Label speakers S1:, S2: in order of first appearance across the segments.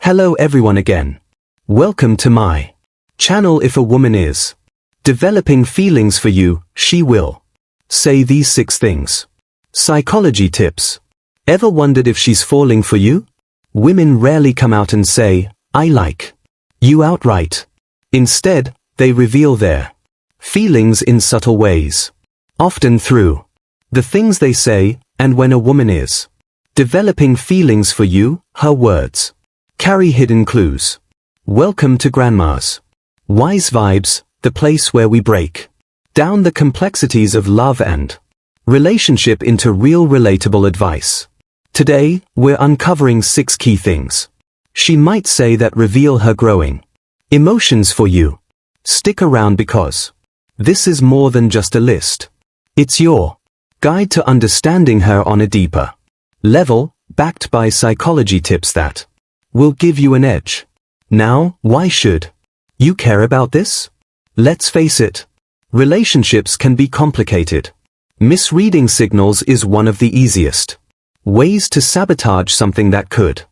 S1: Hello everyone again. Welcome to my channel. If a woman is developing feelings for you, she will say these 6 things. Psychology tips. Ever wondered if she's falling for you? Women rarely come out and say, "I like you" outright. Instead, they reveal their feelings in subtle ways, often through the things they say. And when a woman is developing feelings for you, her words carry hidden clues. Welcome to Grandma's Wise Vibes, the place where we break down the complexities of love and relationship into real relatable advice. Today, we're uncovering 6 key things she might say that reveal her growing emotions for you. Stick around because this is more than just a list. It's your guide to understanding her on a deeper level, backed by psychology tips that will give you an edge. Now, why should you care about this? Let's face it, relationships can be complicated. Misreading signals is one of the easiest ways to sabotage something that could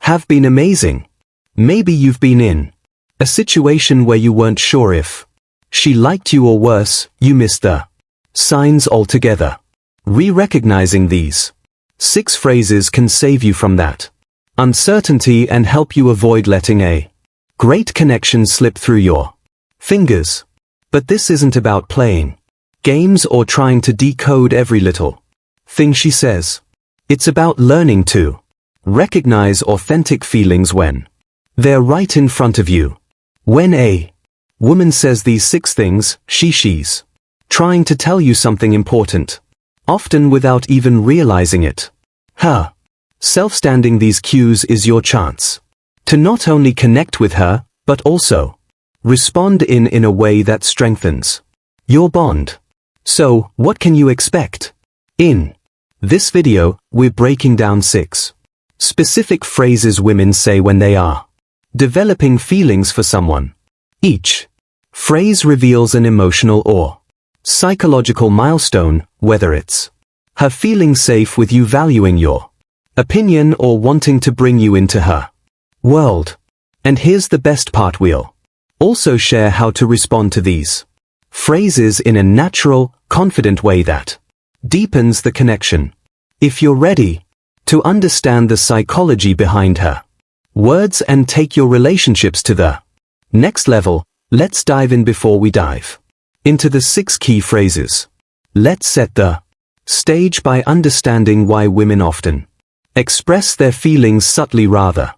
S1: have been amazing. Maybe you've been in a situation where you weren't sure if she liked you, or worse, you missed the signs altogether. Recognizing these 6 phrases can save you from that uncertainty and help you avoid letting a great connection slip through your fingers. But this isn't about playing games or trying to decode every little thing she says. It's about learning to recognize authentic feelings when they're right in front of you. When a woman says these 6 things, she's trying to tell you something important, often without even realizing it. Her self-standing these cues is your chance to not only connect with her, but also respond in a way that strengthens your bond. So, what can you expect? In this video, we're breaking down 6 specific phrases women say when they are developing feelings for someone. Each phrase reveals an emotional or psychological milestone, whether it's her feeling safe with you, valuing your opinion, or wanting to bring you into her world. And here's the best part, we'll also share how to respond to these phrases in a natural, confident way that deepens the connection. If you're ready to understand the psychology behind her words and take your relationships to the next level, let's dive in. Before we dive into the 6 key phrases, let's set the stage by understanding why women often express their feelings subtly rather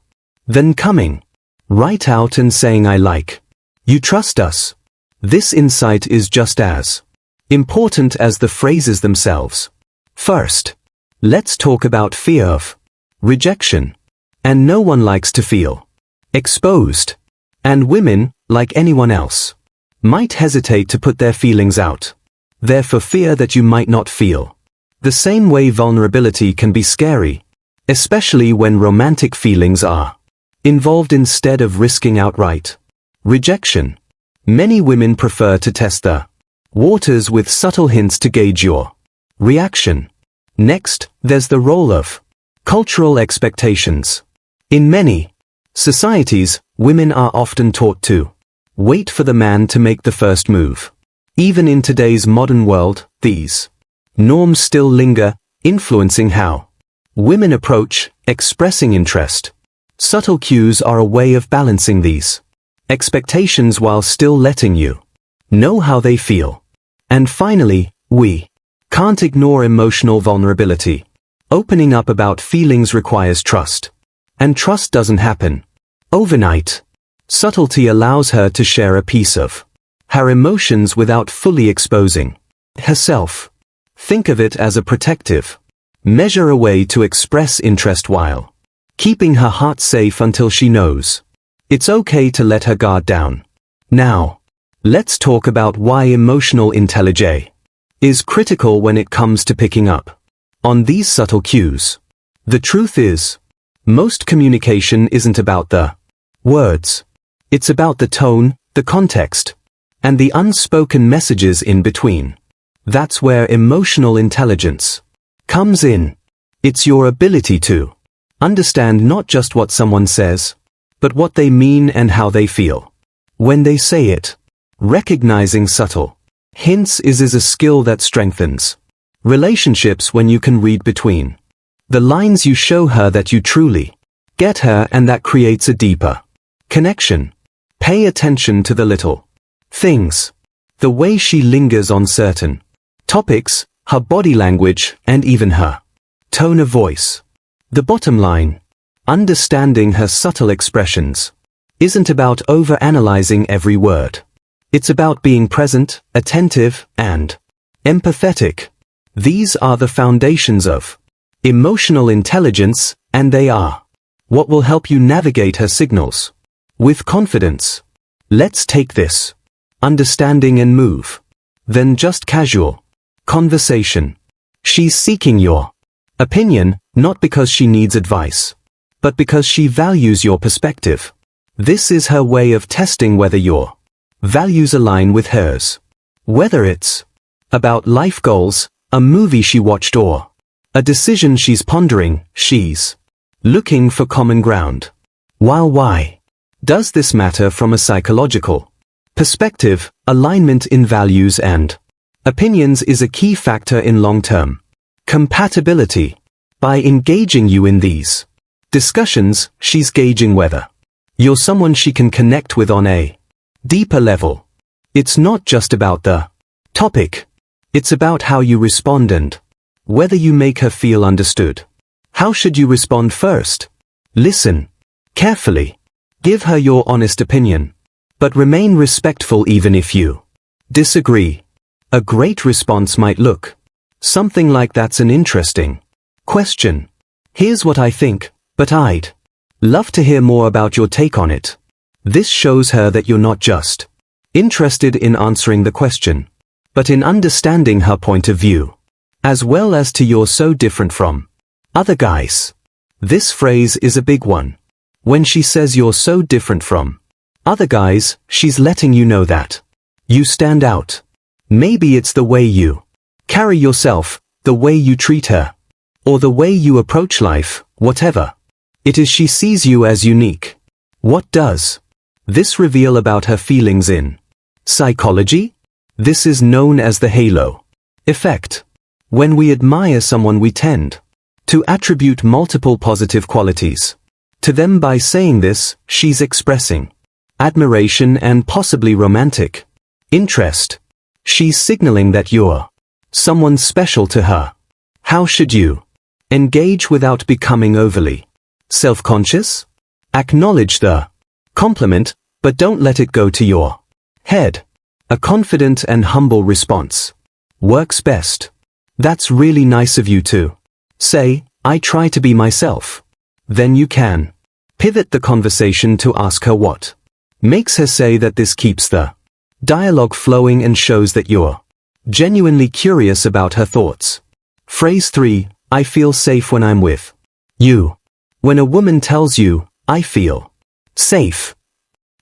S1: than coming right out and saying, "I like you, trust us." This insight is just as important as the phrases themselves. First, let's talk about fear of rejection. And no one likes to feel exposed. And women, like anyone else, might hesitate to put their feelings out there for fear that you might not feel the same way. Vulnerability can be scary, especially when romantic feelings are involved. Instead of risking outright rejection, many women prefer to test the waters with subtle hints to gauge your reaction. Next, there's the role of cultural expectations. In many societies, women are often taught to wait for the man to make the first move. Even in today's modern world, these norms still linger, influencing how women approach expressing interest. Subtle cues are a way of balancing these expectations while still letting you know how they feel. And finally, we can't ignore emotional vulnerability. Opening up about feelings requires trust. And trust doesn't happen overnight. Subtlety allows her to share a piece of her emotions without fully exposing herself. Think of it as a protective measure, a way to express interest while keeping her heart safe until she knows it's okay to let her guard down. Now, let's talk about why emotional intelligence is critical when it comes to picking up on these subtle cues. The truth is, most communication isn't about the words. It's about the tone, the context, and the unspoken messages in between. That's where emotional intelligence comes in. It's your ability to understand not just what someone says, but what they mean and how they feel. When they say it, recognizing subtle hints is a skill that strengthens relationships when you can read between the lines. You show her that you truly get her, and that creates a deeper connection. Pay attention to the little things, the way she lingers on certain topics, her body language, and even her tone of voice. The bottom line: understanding her subtle expressions isn't about overanalyzing every word. It's about being present, attentive, and empathetic. These are the foundations of emotional intelligence, and they are what will help you navigate her signals with confidence. Let's take this understanding and move then just casual conversation. She's seeking your opinion, not because she needs advice, but because she values your perspective. This is her way of testing whether your values align with hers. Whether it's about life goals, a movie she watched, or a decision she's pondering, she's looking for common ground. Why does this matter from a psychological perspective? Alignment in values and opinions is a key factor in long-term compatibility. By engaging you in these discussions, she's gauging whether you're someone she can connect with on a deeper level. It's not just about the topic. It's about how you respond and whether you make her feel understood. How should you respond first? Listen carefully. Give her your honest opinion, but remain respectful even if you disagree. A great response might look something like, "That's an interesting question. Here's what I think, but I'd love to hear more about your take on it." This shows her that you're not just interested in answering the question, but in understanding her point of view, as well as to "you're so different from other guys." This phrase is a big one. When she says "you're so different from other guys," she's letting you know that you stand out. Maybe it's the way you carry yourself, the way you treat her, or the way you approach life. Whatever it is, she sees you as unique. What does this reveal about her feelings in psychology? This is known as the halo effect. When we admire someone, we tend to attribute multiple positive qualities to them. By saying this, she's expressing admiration and possibly romantic interest. She's signaling that you're someone special to her. How should you engage without becoming overly self-conscious? Acknowledge the compliment, but don't let it go to your head. A confident and humble response works best. "That's really nice of you to say. I try to be myself." Then you can pivot the conversation to ask her what makes her say that. This keeps the dialogue flowing and shows that you're genuinely curious about her thoughts. Phrase 3. I feel safe when I'm with you. When a woman tells you, "I feel safe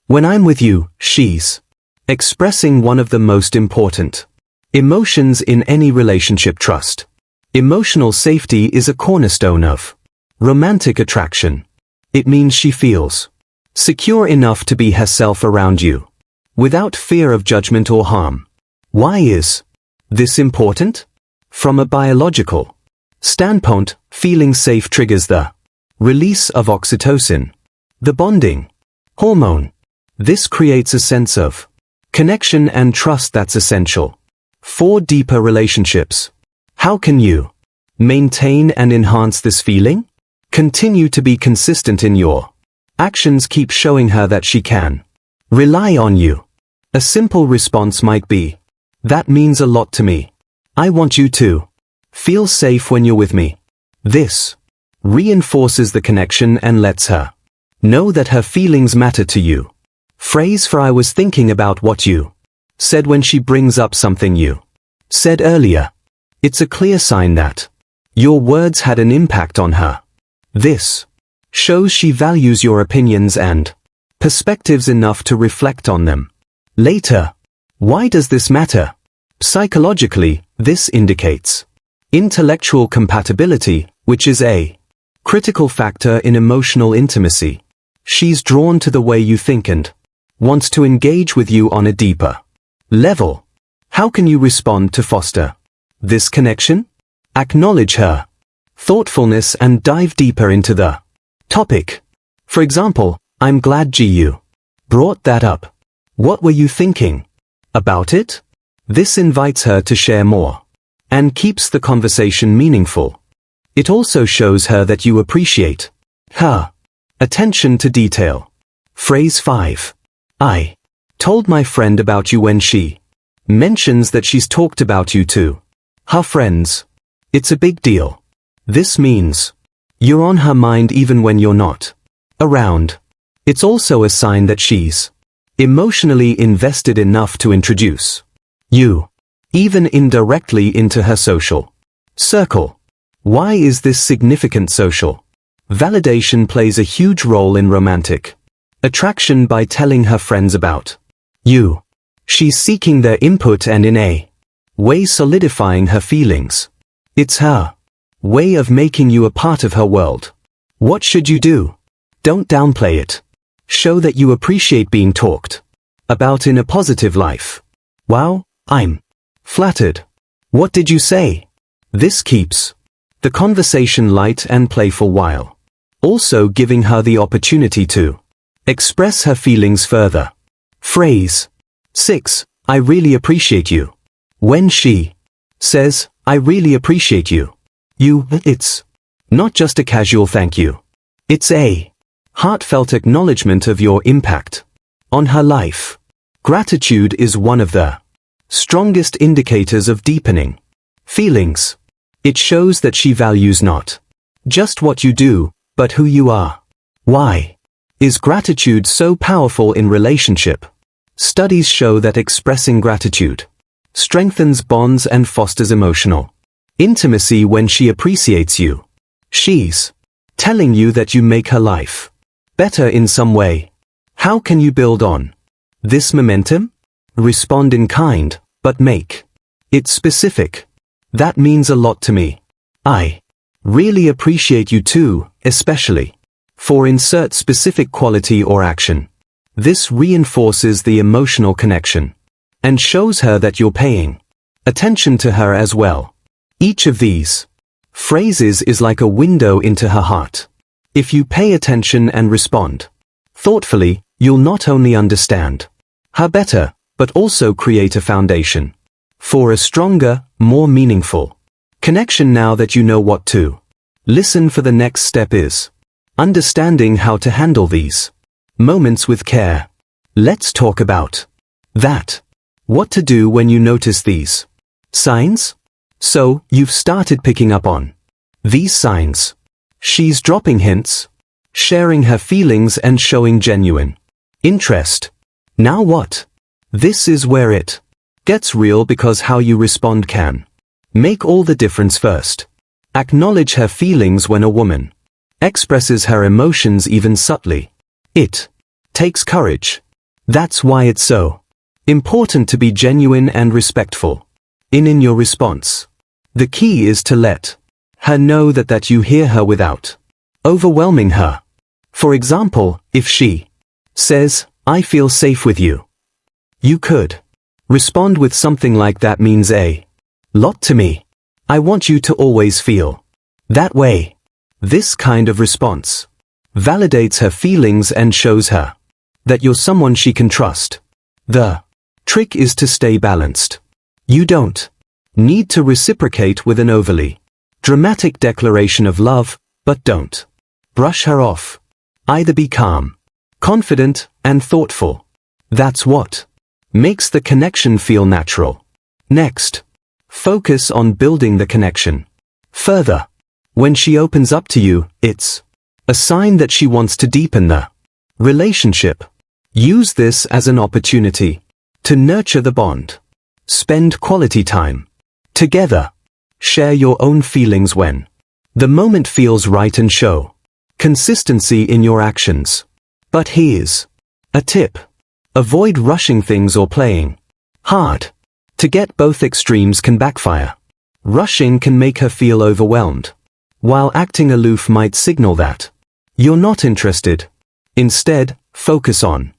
S1: when I'm with you," she's expressing one of the most important emotions in any relationship: trust. Emotional safety is a cornerstone of romantic attraction. It means she feels secure enough to be herself around you, without fear of judgment or harm. Why is this important? From a biological standpoint, feeling safe triggers the release of oxytocin, the bonding hormone. This creates a sense of connection and trust that's essential for deeper relationships. How can you maintain and enhance this feeling? Continue to be consistent in your actions. Keep showing her that she can rely on you. A simple response might be, "That means a lot to me. I want you to feel safe when you're with me." This reinforces the connection and lets her know that her feelings matter to you. Phrase 4. I was thinking about what you said. When she brings up something you said earlier, it's a clear sign that your words had an impact on her. This shows she values your opinions and perspectives enough to reflect on them later. Why does this matter? Psychologically, this indicates intellectual compatibility, which is a critical factor in emotional intimacy. She's drawn to the way you think and wants to engage with you on a deeper level. How can you respond to foster this connection? Acknowledge her thoughtfulness and dive deeper into the topic. For example, I'm glad you brought that up. What were you thinking about it? This invites her to share more and keeps the conversation meaningful. It also shows her that you appreciate her attention to detail. Phrase 5. I told my friend about you when she mentions that she's talked about you to her friends. It's a big deal. This means you're on her mind even when you're not around. It's also a sign that she's emotionally invested enough to introduce you, even indirectly, into her social circle. Why is this significant? Social validation plays a huge role in romantic attraction by telling her friends about you. She's seeking their input and in a way solidifying her feelings. It's her way of making you a part of her world. What should you do? Don't downplay it. Show that you appreciate being talked about in a positive life. Wow, I'm flattered. What did you say? This keeps the conversation light and playful while also giving her the opportunity to express her feelings further. Phrase 6. I really appreciate you. When she says, I really appreciate you, it's not just a casual thank you. It's a heartfelt acknowledgement of your impact on her life. Gratitude is one of the strongest indicators of deepening feelings. It shows that she values not just what you do, but who you are. Why is gratitude so powerful in relationship? Studies show that expressing gratitude strengthens bonds and fosters emotional intimacy. When she appreciates you, she's telling you that you make her life better in some way. How can you build on this momentum? Respond in kind, but make it specific. That means a lot to me. I really appreciate you too, especially for insert specific quality or action. This reinforces the emotional connection and shows her that you're paying attention to her as well. Each of these phrases is like a window into her heart. If you pay attention and respond thoughtfully, you'll not only understand her better, but also create a foundation for a stronger, more meaningful connection. Now that you know what to listen for, the next step is understanding how to handle these moments with care. Let's talk about that. What to do when you notice these signs? So, you've started picking up on these signs. She's dropping hints, sharing her feelings and showing genuine interest. Now what? This is where it gets real, because how you respond can make all the difference. First, acknowledge her feelings. When a woman expresses her emotions even subtly, it takes courage. That's why it's so important to be genuine and respectful in your response. The key is to let her know that you hear her without overwhelming her. For example, if she says, I feel safe with you, you could respond with something like, that means a lot to me. I want you to always feel that way. This kind of response validates her feelings and shows her that you're someone she can trust. The trick is to stay balanced. You don't need to reciprocate with an overly dramatic declaration of love, but don't brush her off. Either be calm, confident, and thoughtful. That's what makes the connection feel natural. Next, focus on building the connection further. When she opens up to you, it's a sign that she wants to deepen the relationship. Use this as an opportunity to nurture the bond. Spend quality time together. Share your own feelings when the moment feels right, and show consistency in your actions. But here's a tip. Avoid rushing things or playing hard to get. Both extremes can backfire. Rushing can make her feel overwhelmed, while acting aloof might signal that you're not interested. Instead, focus on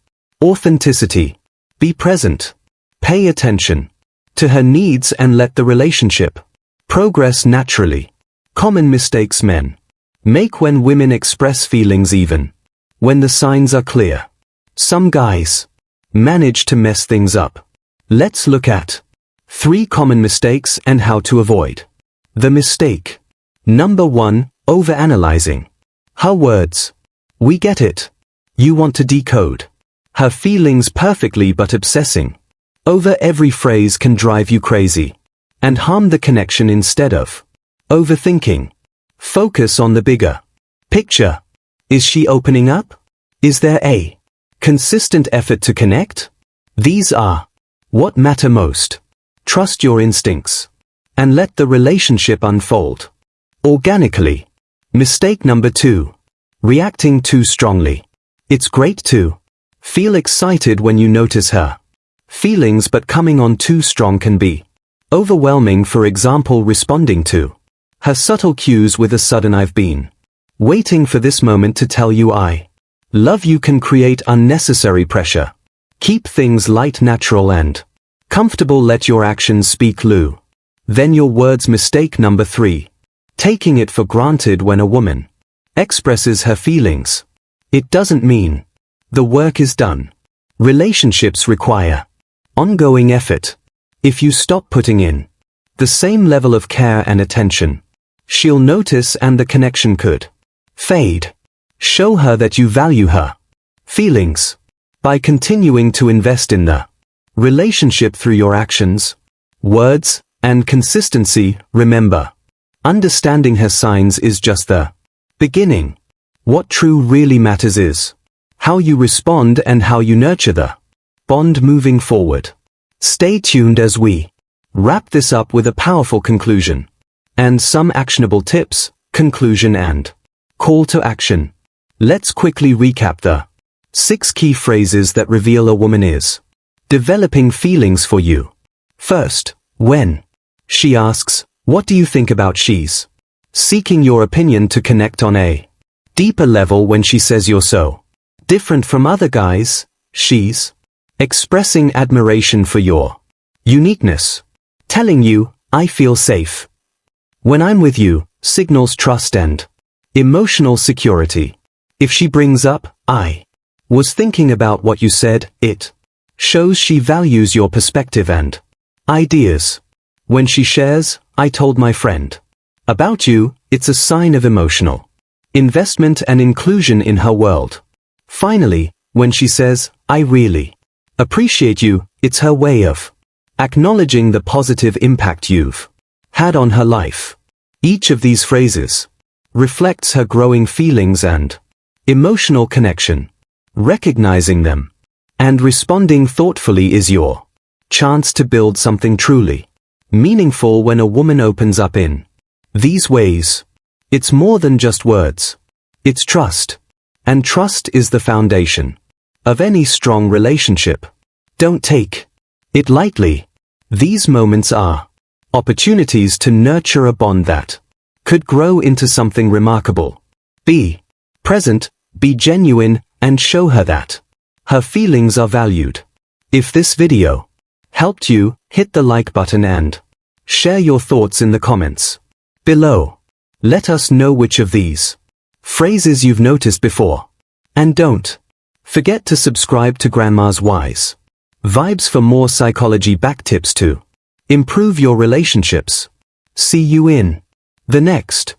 S1: authenticity. Be present. Pay attention to her needs and let the relationship progress naturally. Common mistakes men make when women express feelings even when the signs are clear. Some guys manage to mess things up. Let's look at 3 common mistakes and how to avoid the mistake. Number 1, overanalyzing her words. We get it. You want to decode her feelings perfectly, but obsessing over every phrase can drive you crazy and harm the connection instead of overthinking. Focus on the bigger picture. Is she opening up? Is there a consistent effort to connect? These are what matter most. Trust your instincts and let the relationship unfold organically. Mistake number 2, reacting too strongly. It's great to feel excited when you notice her feelings, but coming on too strong can be overwhelming. For example, responding to her subtle cues with a sudden "I've been waiting for this moment to tell you I love you" can create unnecessary pressure. Keep things light, natural and comfortable. Let your actions speak then your words. Mistake number 3, taking it for granted. When a woman expresses her feelings, it doesn't mean the work is done. Relationships require ongoing effort. If you stop putting in the same level of care and attention, she'll notice and the connection could fade. Show her that you value her feelings by continuing to invest in the relationship through your actions, words, and consistency. Remember, understanding her signs is just the beginning. What really matters is how you respond and how you nurture the bond moving forward. Stay tuned as we wrap this up with a powerful conclusion and some actionable tips. Conclusion and call to action. Let's quickly recap the 6 key phrases that reveal a woman is developing feelings for you. First, when she asks, "What do you think about?" she's seeking your opinion to connect on a deeper level. When she says you're so different from other guys, she's expressing admiration for your uniqueness. Telling you, "I feel safe when I'm with you," signals trust and emotional security. If she brings up, "I was thinking about what you said," it shows she values your perspective and ideas. When she shares, "I told my friend about you," it's a sign of emotional investment and inclusion in her world. Finally, when she says, "I really appreciate you," it's her way of acknowledging the positive impact you've had on her life. Each of these phrases reflects her growing feelings and emotional connection. Recognizing them and responding thoughtfully is your chance to build something truly meaningful. When a woman opens up in these ways, it's more than just words. It's trust. And trust is the foundation of any strong relationship. Don't take it lightly. These moments are opportunities to nurture a bond that could grow into something remarkable. Be present, be genuine, and show her that her feelings are valued. If this video helped you, hit the like button and share your thoughts in the comments below. Let us know which of these phrases you've noticed before. And don't forget to subscribe to Grandma's Wise Vibes for more psychology back tips to improve your relationships. See you in the next